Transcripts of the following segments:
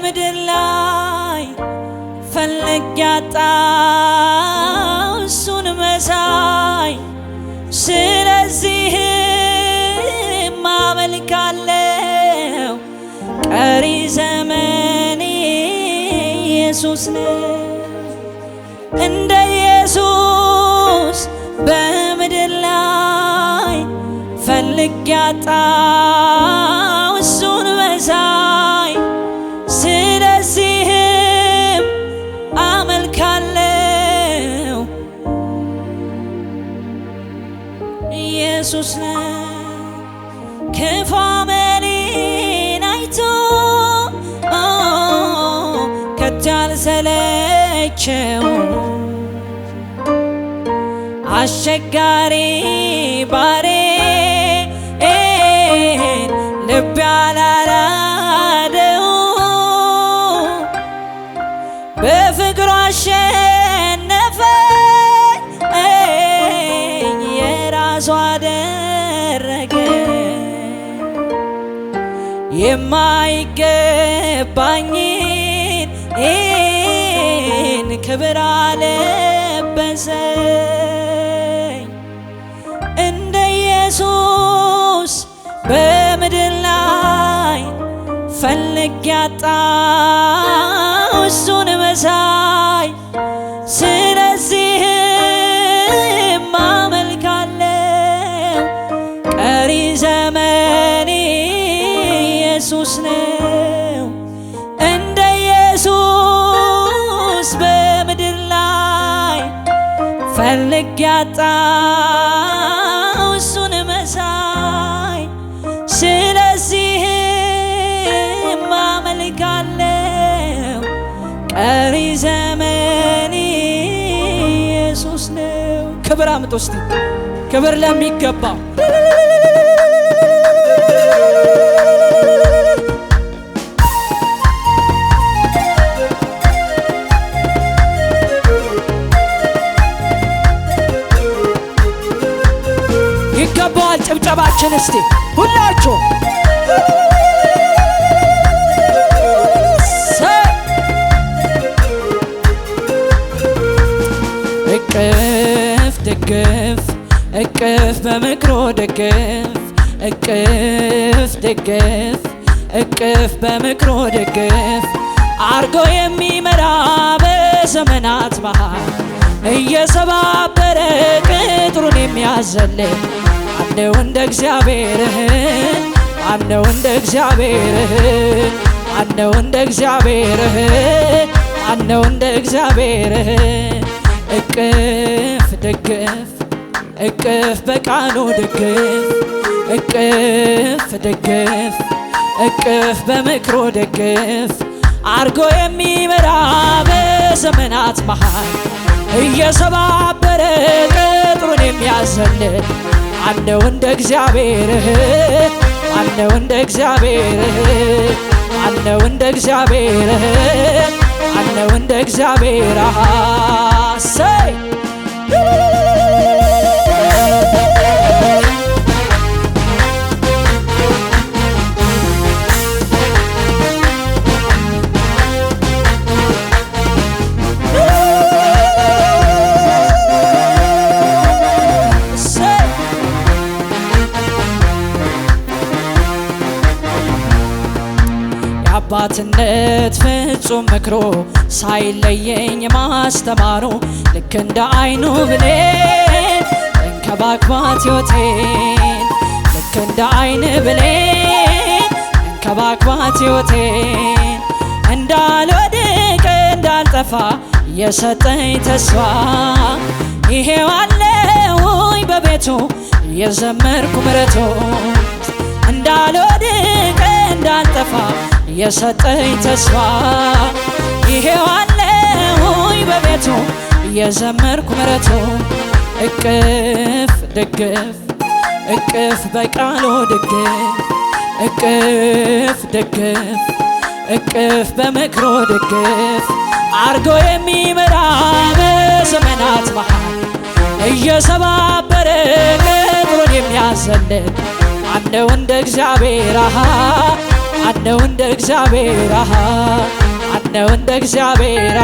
በምድር ላይ ፈልጌ አጣሁ እሱን መሳይ። ስለዚህም አመልካለሁ ቀሪ ዘመኔ ኢየሱስ ነው። እንደ ኢየሱስ በምድር ላይ ፈልጌ አጣሁ እሱን መሳይ። ስለዚህም አመልካለሁ ኢየሱስ ነው። ክፉ አመሌን አይቶ ከቶ ያልሰለቸው አስቸጋሪ ባሪያዬን ልቤ ያላራደው በፍቅሩ አሸነፈኝ የራሱ አደረገ። የማይገባኝን ክብር አለበሰኝ። እንደ ኢየሱስ በምድር ላይ ፈልጌ አጣሁ እሱን መሳይ። ስለዚህም አመልካለሁ ቀሪ ዘመኔ ኢየሱስ ነው። እንደ ኢየሱስ በምድር ላይ ፈልጌ አጣሁ እሱን መሳይ። ስለዚህም አመልካለሁ ቀሪ ዘመኔ ኢየሱስ ነው። ክብር አምጡ እስቲ፣ ክብር ለሚገባው ይገባዋል። ጭብጨባችን እስቲ ሁላችሁ እቅፍ ድግፍ እቅፍ በምክሮ ደግፍ እቅፍ ድግፍ እቅፍ በምክሮ ደግፍ አርጎ የሚመራ በዘመናት መሃል እየሰባበረ ቅጥሩን የሚያዘልል አለው እንደ እግዚአብሔርህ አለው እንደ እግዚአብሔርህ አለው እንደ እግዚአብሔርህ አለው እንደ እግዚአብሔርህ እቅፍ ደግፍ እቅፍ በቃሉ ደግፍ እቅፍ ደግፍ እቅፍ በምክሮ ደግፍ አርጎ የሚመራ በዘመናት መሃል እየሰባበረ ቅጥሩን የሚያዘልል አለው እንደ እግዚአብሔርህ አለው እንደ እግዚአብሔርህ አለው እንደ እግዚአብሔርህ አለው እንደ እግዚአብሔር አሰይ አባትነት ፍጹም ምክሮ ሳይለየኝ ማስተማሩ ልክ እንደ አይኑ ብሌን እንከባክባት ሕይወቴን ልክ እንደ አይን ብሌን እንከባክባት ሕይወቴን እንዳልወድቅ እንዳልጠፋ የሰጠኝ ተስፋ ይሄው አለሁኝ በቤቱ የዘመርኩ ምሕረቱ እንዳልወድቅ እንዳልጠፋ የሰጠኝ ተስፋ ይሄው አለሁኝ በቤቱ የዘመርኩ ምሕረቱ እቅፍ ድግፍ እቅፍ በቃሉ ድግፍ እቅፍ ድግፍ እቅፍ በምክሮ ድግፍ አርጎ የሚመራ በዘመናት መሃል እየሰባበረ ቅጥሩን የሚያዘልል አለው እንደ እግዚአብሔር ማነው እንደ እግዚአብሔር? ማነው እንደ እግዚአብሔር?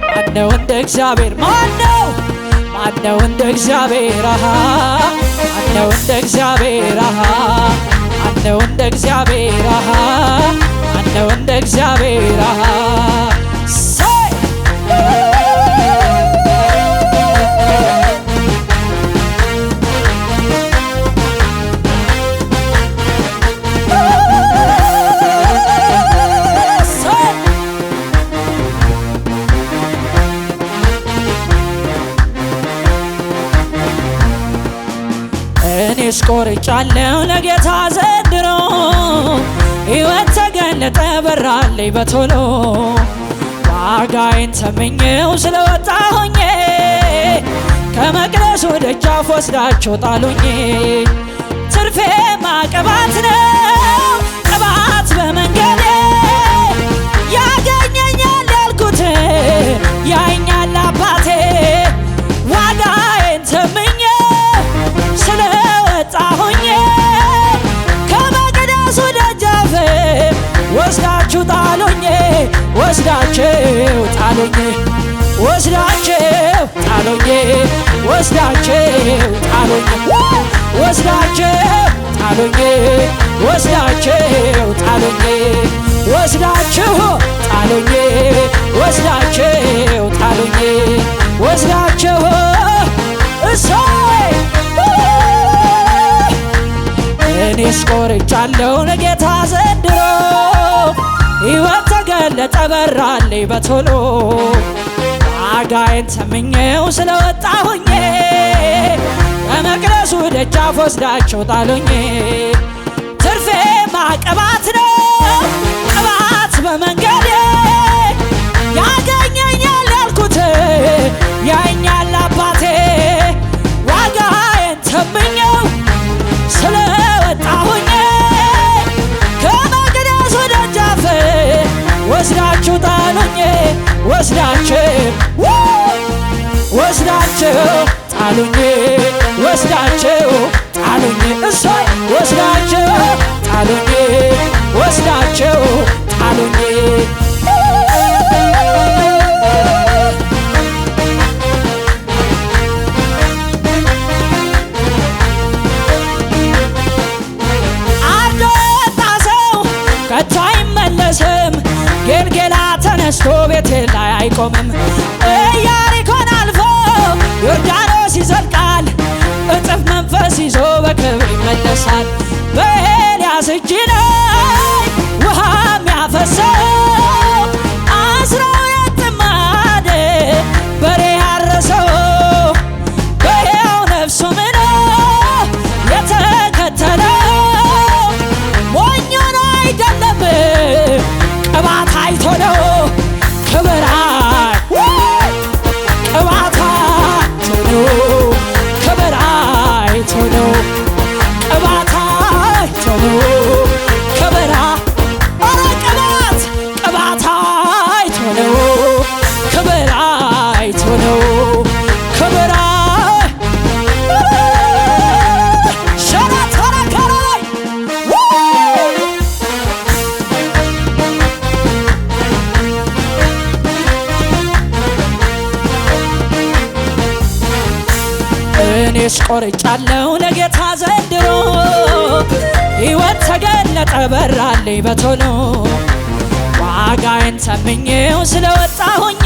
ማነው እንደ እግዚአብሔር? ማነው እንደ እግዚአብሔር? ማነው እንደ እግዚአብሔር? ማነው እንደ እግዚአብሔር? ማነው እንደ እግዚአብሔር? እኔስ ቆርጫለሁ ለጌታ ዘንድሮ ሕይወት ተገለጠ በራልኝ በቶሎ ዋጋዬን ተመኘው ስለወጣሁኝ ከመቅደሱ ደጃፍ ወስዳቸው ጣሉኝ። ትርፌ ማቅባት ነው ቅባት በመንገዴ ያገኘኛል ያልኩት ያይኛል አባቴ ዋጋዬን ተመኘው ስለወጣሁኝ ከመቅደሱ ደጃፍ ወስዳችሁ ጣሉኝ ወስዳችሁ ጣሉኝ ወስዳችሁ ጣሉኝ ወስዳችሁ ጣሉኝ ወስዳችሁ ጣሉኝ ወስዳችሁ ጣሉኝ ወስዳችሁ ጣሉኝ ወስዳችሁ ጣሉኝ ወስዳችሁ እሰይ እኔስ ቆርጫለሁ ለጌታ ዘንድሮ ሕይወት ተገለጠ በራልኝ በቶሎ ዋጋዬን ተመኘው ስለወጣሁኝ ከመቅደሱ ደጃፍ ወስዳቸው ጣሉኝ። ትርፌ ማቅባት ነው ቅባት በመንገዴ ያገኘኛል ያልኩት ያይኛል አባቴ ዋጋዬን ተመኘው ስለወጣሁኝ ከመቅደሱ ደጃፍ ወስዳችሁ ጣሉኝ ወስዳችሁ ጣሉኝ ወስዳችሁ ጣሉኝ እሰይ ወስዳችሁ ጣሉኝ ወስዳችሁ ጣሉኝ ከቶ አይመለስም ጌልጌላ ተነስቶ ቤቴ ላይ አይቆምም። ኢያሪኮን አልፎ ዮርዳኖስ ይዘልቃል እጥፍ መንፈስ ይዞ በክብር ይመለሳል። በኤልያስ እጅ ላይ ውሃ የሚያፈሰው 12 ጥማድ በሬ ያረሰው በሕያው ነፍሱ ምኖ የተከተለው ሞኞን አይደለም ቅባት አይቶ ነው ክብር ቅባት አይቶ ነው ክብር አይቶ ነው ቅባት አይቶ ነው ክብር ቅባት አይቶ ነው ክብር አይቶ ነው ክብር እኔስ ቆርጫለሁ ለጌታ ዘንድሮ ሕይወት ተገለጠ በራልኝ በቶሎ ዋጋዬን ተመኘው ስለወጣሁኝ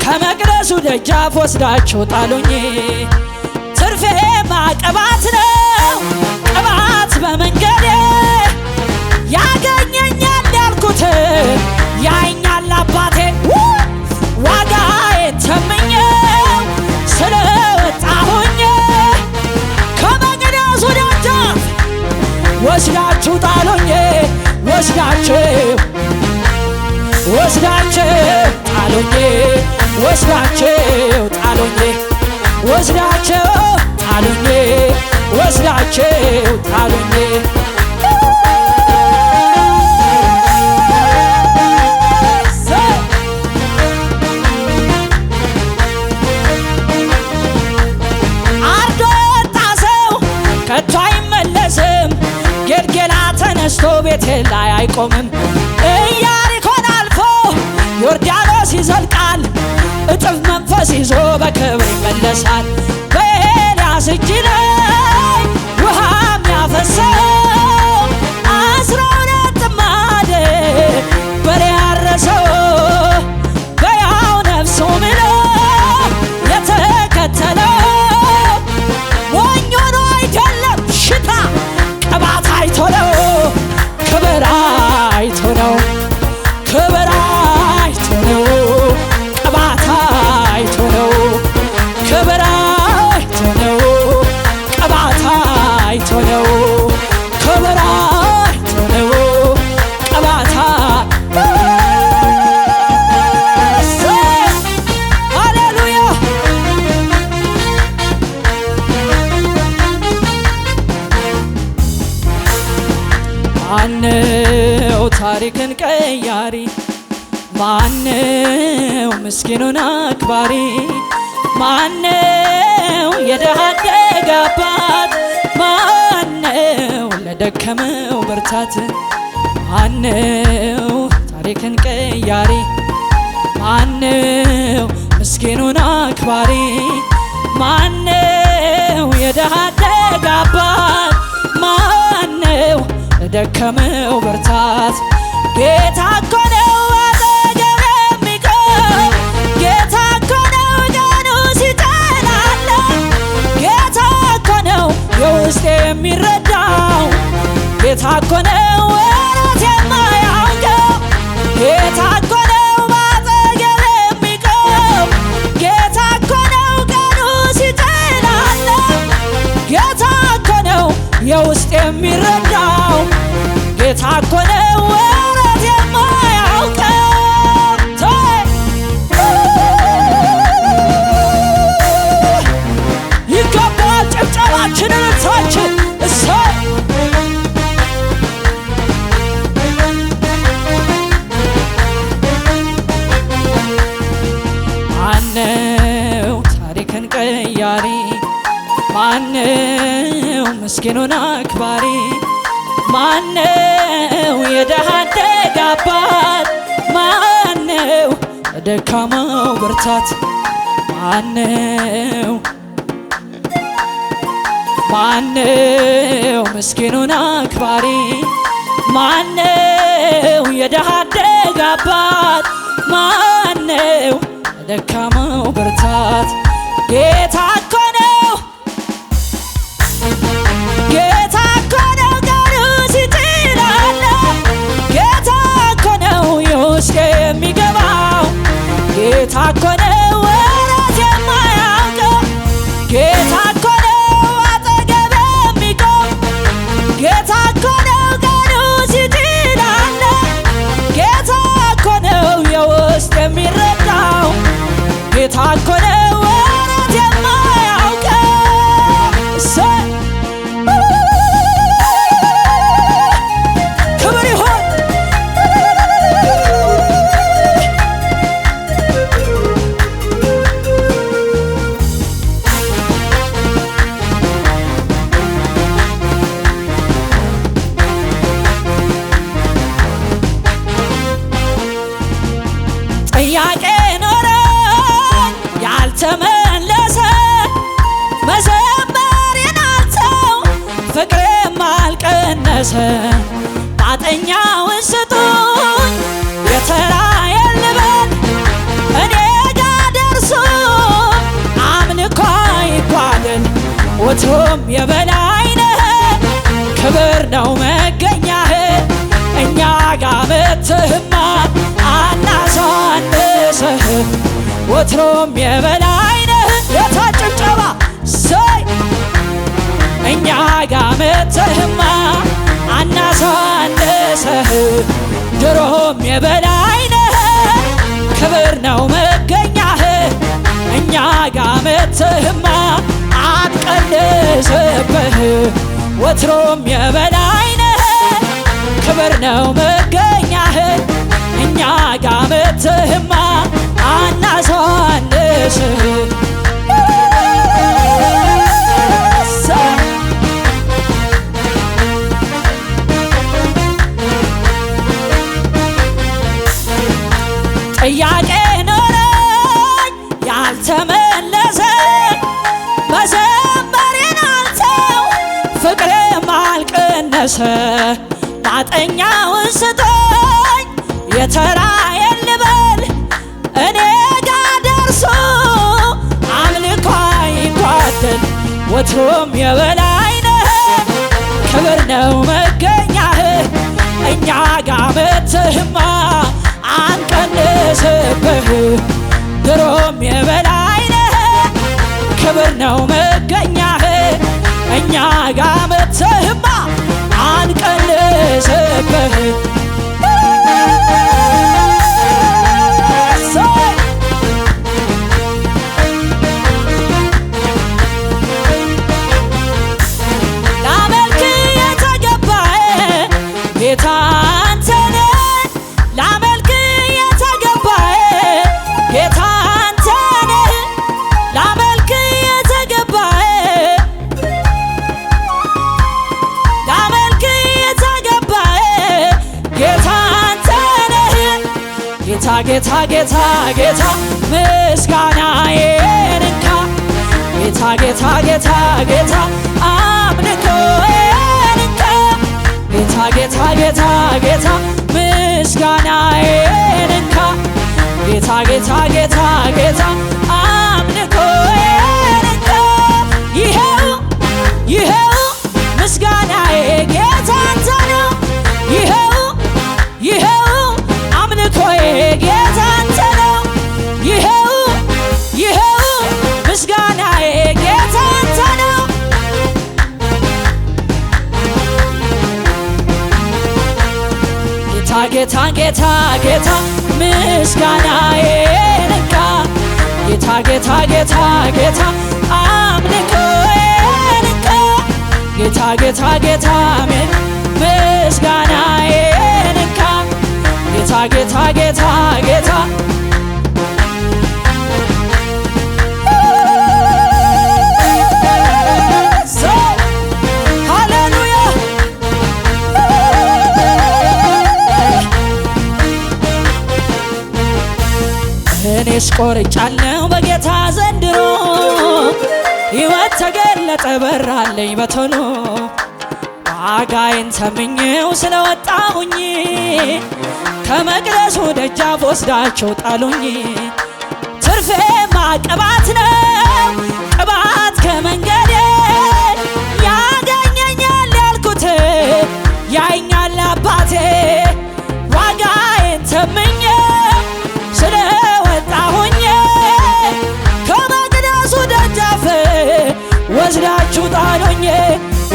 ከመቅደሱ ደጃፍ ወስዳችሁ ጣሉኝ። ትርፌ ማቅባት ነው ቅባት በመንገዴ ያገኘኛል ያልኩት ያይኛል አባቴ ዋጋዬን ተመኘው ስለወጣሁኝ ከመቅደሱ ደጃፍ ወስዳችሁ ጣሉኝ ወስዳችሁ ጣሉኝ ወስዳችሁ ጣሉኝ ወስዳችሁ ጣሉኝ ወስዳችሁ ጣሉኝ ከቶ አይመለስም ጌልጌላ ተነስቶ ተነስቶ ቤቴ ላይ አይቆምም። ኢያሪኮን አልፎ ዮርዳኖስ ይዘልቃል። እጥፍ መንፈስ ይዞ በክብር ይመለሳል። በኤልያስ እጅ ላይ ውሃም ያፈሰው 12 ጥማድ በሬ ያረሰው በያው ነፍሱ ምሎ የተከተለው ሞኝ ሆኖ አይደለም ሽታ ቅባት አይቶ ነው። ክብር አይቶ ነው። ክብር አይቶ ነው። ቅባት አይቶ ነው። ክብር አይቶ ነው። ቅባት አይቶ ነው። ክብር አይቶ ነው። ቅባት ሃሌሉያ። ማነው ታሪክን ቀያሪ? ማነው ምስኪኑን አክባሪ? ማነው የደሃ አደግ አባት? ማነው ለደከመው ብርታት? ማነው ታሪክን ቀያሪ? ማነው ምስኪኑን አክባሪ? ማነው የደሃ አደግ አባት? ማነው ለደከመው ብርታት? ጌታ እኮ ነው አጠገብ የሚቆም። ጌታ እኮ ነው ቀኑ ሲጨላለ። ጌታ እኮ ነው የውስጤ የሚረዳው። ጌታ እኮ ነው ወረት የማያውቀው። ጌታ እኮ ነው አጠገብ የሚቆም። ጌታ እኮ ነው ቀኑ ሲጨላለ። ጌታ እኮ ነው የውስጥ የሚረዳው። ጌታ እኮ ነው ወረት የማያውቀው። ይገባል ጭብጨባችንን እልልታችን እሰይ። ማነው ታሪክን ቀያሪ? ማነው ምስኪኑን አክባሪ? ማነው የደሃ አደግ አባት? ማነው ለደካማው ብርታት? ማነው ምስኪኑን አክባሪ? ማነው የደሃ አደግ አባት? ማነው ለደካማው ብርታት? ጌታ እኮ ነው። ጌታ እኮ ነው ቀኑ ሲጭላለ። ጌታ እኮ ነው የውስጤ የሚገባው። ጌታ እኮ ነው ወረት የማያውቀው። ጌታ እኮ ነው አጠገብ የሚቆም። ጌታ እኮ ነው ቀኑ ሲጭላለ። ጌታ እኮ ነው የውስጥ የሚረዳው። ጌታ እኮ ነው ወረት የማያውቀው። ክብር ይሁን። ጥያቄ ኖረኝ ያልተመለሰ መዘመሬን አልተው ፍቅሬም አልቀነሰ። ማጠኛውን ስጡኝ የተራዬን ልበል እኔ ጋ ደርሶ አምልኮ አይጓደል። ወትሮም የበላይ ነህ ክብር ነው መገኛህ። እኛ ጋ መጥተህማ አናሳንስህ። ወትሮም የበላይ ነህ። የታች ጭብጨባ ሰይ እኛ ጋ መጥተህማ አናሳንስህ። ድሮም የበላይ ነህ ክብር ነው መገኛህ። እኛ ጋ መጥተህማ አትቀንስብህ። ወትሮም የበላይ ነህ ክብር ነው መገኛህ። እኛ ጋ መጥተህማ አናሳንስህ። ጥያቄ ኖረኝ ያልተመለሰ መዘመሬን አልተው ፍቅሬም አልቀነሰ ማጠኛውን ስጠኝ የተራዬን ልበል እኔ ጋ ደርሶ አምልኮ አይጓደል ወትሮም የበላይ ነህ ክብር ነው መገኛህ እኛ ጋ መጥተህማ አንቀንስብህ ድሮም የበላይ ነህ ክብር ነው መገኛህ እኛ ጋ መጥተህማ አንቀንስብህ ላመልክ የተገባህ ጌታ አንተ ነህ ላመልክ የተገባህ ጌታ አንተ ነህ ላመልክ የተገባህ ላመልክ የተገባህ ጌታ አንተ ነህ ጌታ ጌታ ጌታ ጌታ ምስጋናዬን እንካ ጌታ ጌታ ጌታ ጌታ አምልኮዬን እንካ ጌታ ጌታ ጌታ ጌታ ምስጋናዬን እንካ ጌታ ጌታ ጌታ ጌታ አምልኮዬን እንካ ይኸው ይኸው ምስጋናዬ ጌታ አንተ ነው ይኸው ይኸው አምልኮዬ ጌታ አንተ ነው ይኸው ይኸው ምስጋናዬ ጌታ አንተ ነው ጌታ ጌታ ጌታ ምስጋናዬን እንካ ጌታ ጌታ ጌታ ጌታ አምልኮዬን እንካ ጌታ ጌታ ጌታ ምስጋናዬን እንካ ጌታ ጌታ ጌታ ጌታ ሃሌሉያ እኔስ ቆርጫለሁ በጌታ ዘንድሮ ሕይወት ተገለጠ በራለኝ በቶሎ ዋጋዬን ተምኜው ስለወጣሁኝ ከመቅደሱ ደጃፍ ወስዳቸው ጣሉኝ ትርፌማ ቅባት ነው ቅባት ከመንገዴ ያገኘኛል ያልኩት ያይኛል አባቴ ዋጋዬን ተምኜው ስለወጣሁኝ ከመቅደሱ ደጃፍ ወስዳችሁ ጣሉኝ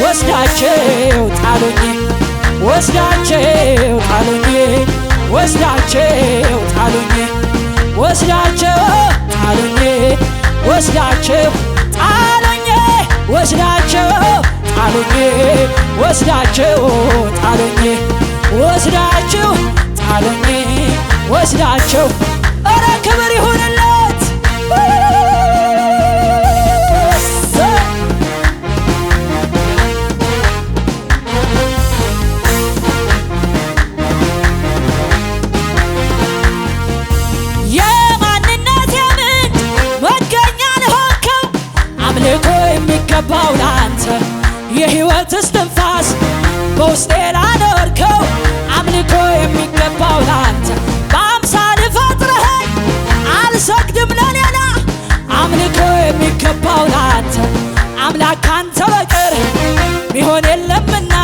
ወስዳችሁ ጣሉኝ ወስዳችሁ ጣሉኝ ወስዳችሁ ጣሉኝ ወስዳችሁ ጣሉኝ ወስዳችሁ ጣሉኝ ወስዳችሁ ጣሉኝ ወስዳችሁ ጣሉኝ ወስዳችሁ ጣሉኝ ወስዳችሁ ኧረ ክብር ይሁንለት የማንነቴ ምንጭ መገኛ ለሆንከው አምልኮ የሚገባው ለአንተ የሕይወት እስትንፋስ በውስጤ ላኖርከው አምልኮ የሚገባው ለአንተ በአምሳል ፈጥረኸኝ አልሰግድም ለሌላ አምልኮ የሚገባው ለአንተ አምላክ ካንተ በቀር ሚሆን የለምና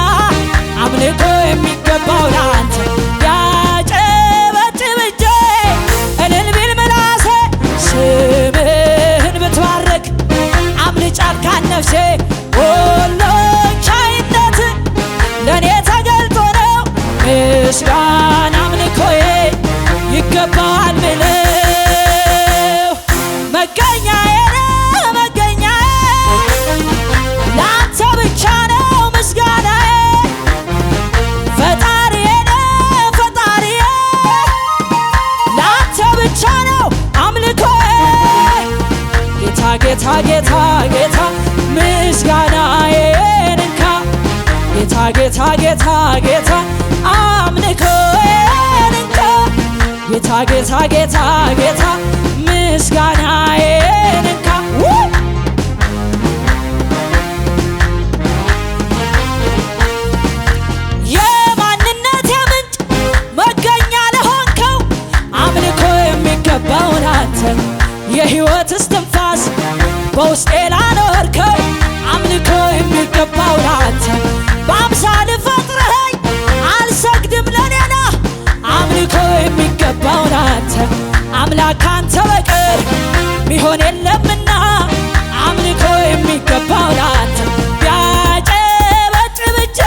አምልኮ የሚገባው ለአንተ ያጨበጭብ እጄ እልል ቢል ምላሴ ስምህን ብትባርክ አምልጫት ካን ነፍሴ ሁሉን ቻይነት ለእኔ ተገልጦ ነው ምስጋና አምልኮዬ ይገባል ብለው መገኛዬ ነህ መገኛዬ ለአንተ ብቻ ነው ምስጋናዬ ፈጣሪዬ ነህ ፈጣሪዬ ለአንተ ብቻ ነው አምልኮዬ ጌታ ጌታ ጌታ ጌታ ምስጋናዬን እንካ ጌታ ጌታ ጌታ ጌታ አምልኮዬን እንካ ጌታ ጌታ ጌታ ጌታ ጌታ ምስጋናዬን እንካ የማንነቴ ምንጭ መገኛ ለሆንከው አምልኮ የሚገባውን አንተ የሕይወት እስትንፋስ በውስጤ ላኖርከው አምልኮ የሚገባውን አንተ በአምሳል ፈጥረኸኝ አልሰግድም ለሌላ አምልኮ የሚገባውን አንተ አምላክ አንተ በቀር ሚሆን የለምና አምልኮ የሚገባውን አንተ ቢያጨበጭብ እጄ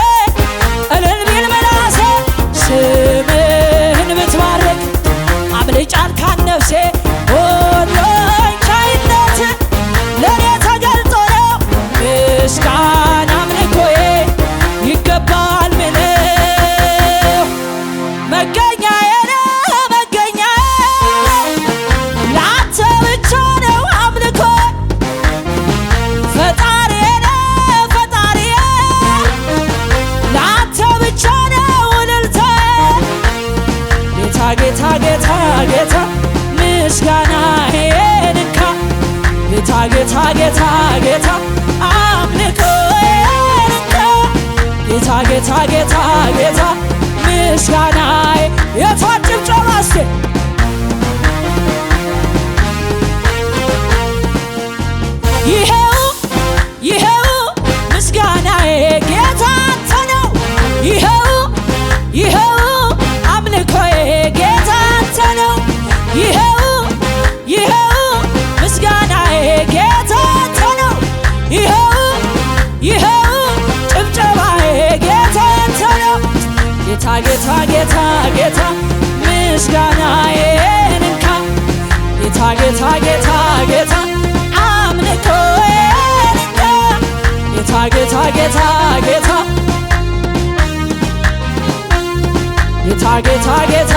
እልል ቢል ምላሴ ስምህን ብትባርክ አብልጫል ካነፍሴ ሁሉን ቻይነት ለእኔ ተገልጦ ነው ምስጋና አምልኮዬ ይገባል ምለው መገኛዬ ነው መገኛዬ ለአንተ ብቻ ነው አምልኮ ፈጣሪዬ ነው ፈጣሪዬ ለአንተ ብቻ ነው እልልታዬ ጌታ ጌታ ጌታ ጌታ ምስጋናዬን እንካ ጌታ ጌታ ጌታ ጌታ አምልኮዬን እንካ ጌታ ጌታ ጌታ ጌታ ምስጋናዬ የታጭብጨባ እስቴ ይሄው ይሄው ምስጋናዬ ጌታ አንተ ነው ይሄው ይሄው አምልኮዬ ጌታ አንተ ነው ይሄው ይሄው ምስጋናዬ ጌታ አንተ ነው ይሄው ይሄው ጭብጨባዬ ጌታ አንተ ነው ጌታ ጌታ ጌታ ጌታ ምስጋናዬን እንካ ጌታ ጌታ ጌታ ጌታ አምልኮዬን እንካ ጌታ ጌታ ጌታ ጌታ ጌታ ጌታ ጌታ